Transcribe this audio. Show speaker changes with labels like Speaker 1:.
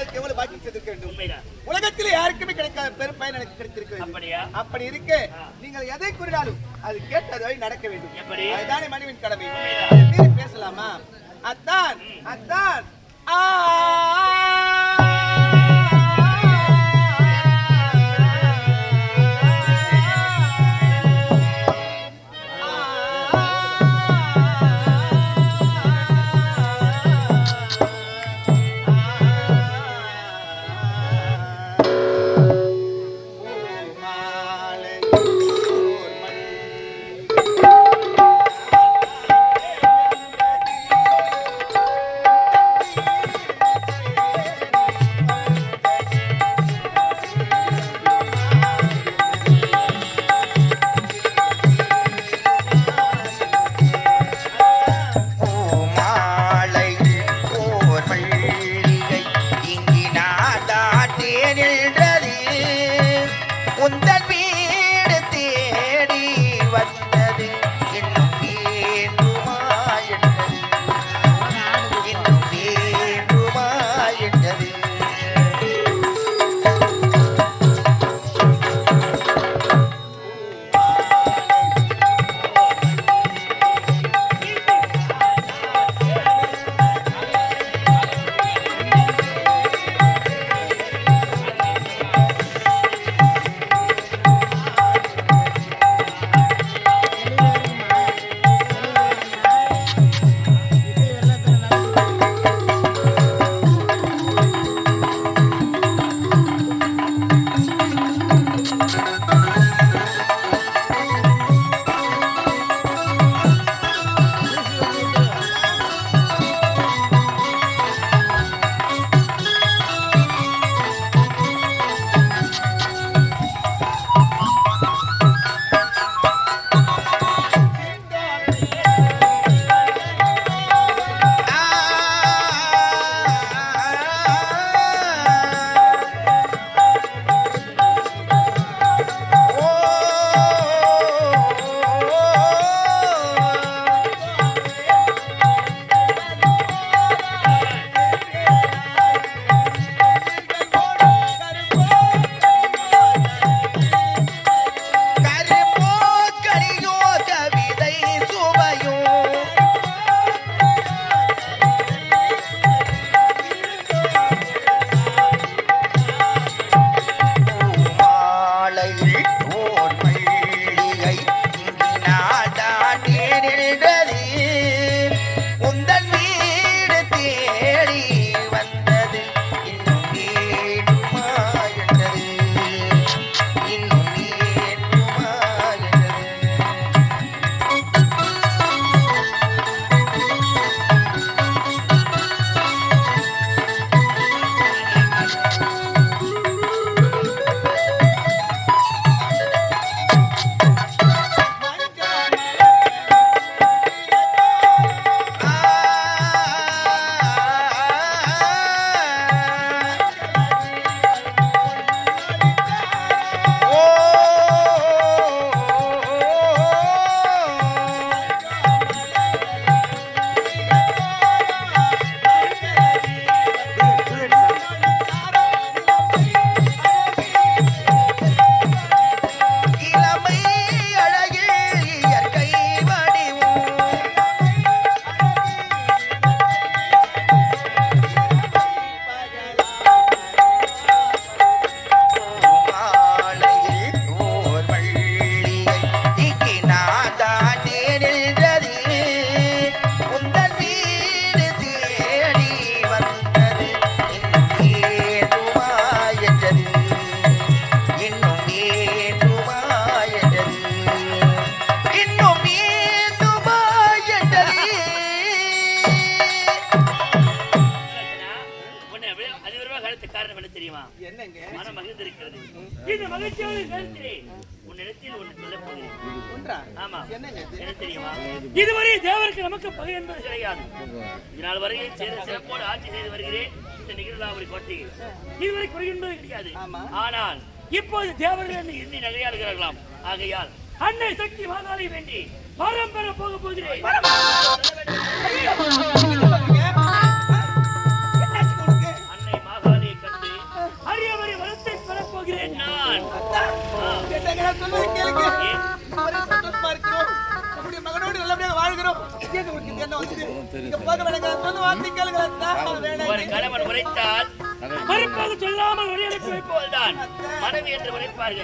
Speaker 1: எனக்கு எவ்வளவு பாக்கியம் செய்திருக்க வேண்டும். உலகத்தில் யாருக்குமே கிடைக்காத பெரும் பயன் எனக்கு கிடைத்திருக்கிறது. அப்படி இருக்கு நீங்கள் எதை கூறினாலும் அது கேட்டது வழி நடக்க வேண்டும். அதுதானே மனைவின் கடமை. அதை மீறி பேசலாமா? அத்தான் அத்தான்
Speaker 2: இதுவரை தேவருக்கு நமக்கு பகை என்பது கிடையாது. இதனால் வரையில் சிறப்போடு ஆட்சி செய்து வருகிறேன். இந்த நிகழ்வு கோட்டையில் இதுவரை குறை என்பது கிடையாது. ஆனால் இப்போது தேவர்கள் எண்ணி நகையாளுகிறார்களாம். ஆகையால் அன்னை சக்தி மாதாளை வேண்டி வரம் பெற போக போகிறேன். அன்னை மாகாளி
Speaker 1: வேண்டாங்க, நான் சொல்வதை கேளுங்க. இதுவரை சந்தோஷமா இருக்கிறோம். நம்முடைய மகனோடு நல்லபடியாக வாழ்கிறோம். ஏன் உங்களுக்கு இது என்ன வந்து? நீங்க போக வேண்டாங்க, நான் சொல்ல வார்த்தை கேளுங்க. வேண்டாங்க.
Speaker 2: ஒரு கணவன் உரைத்தால் மறுப்பாக சொல்லாமல் வழியனுப்பி வைப்பவள்தான் மனைவி என்று உரைப்பார்கள்.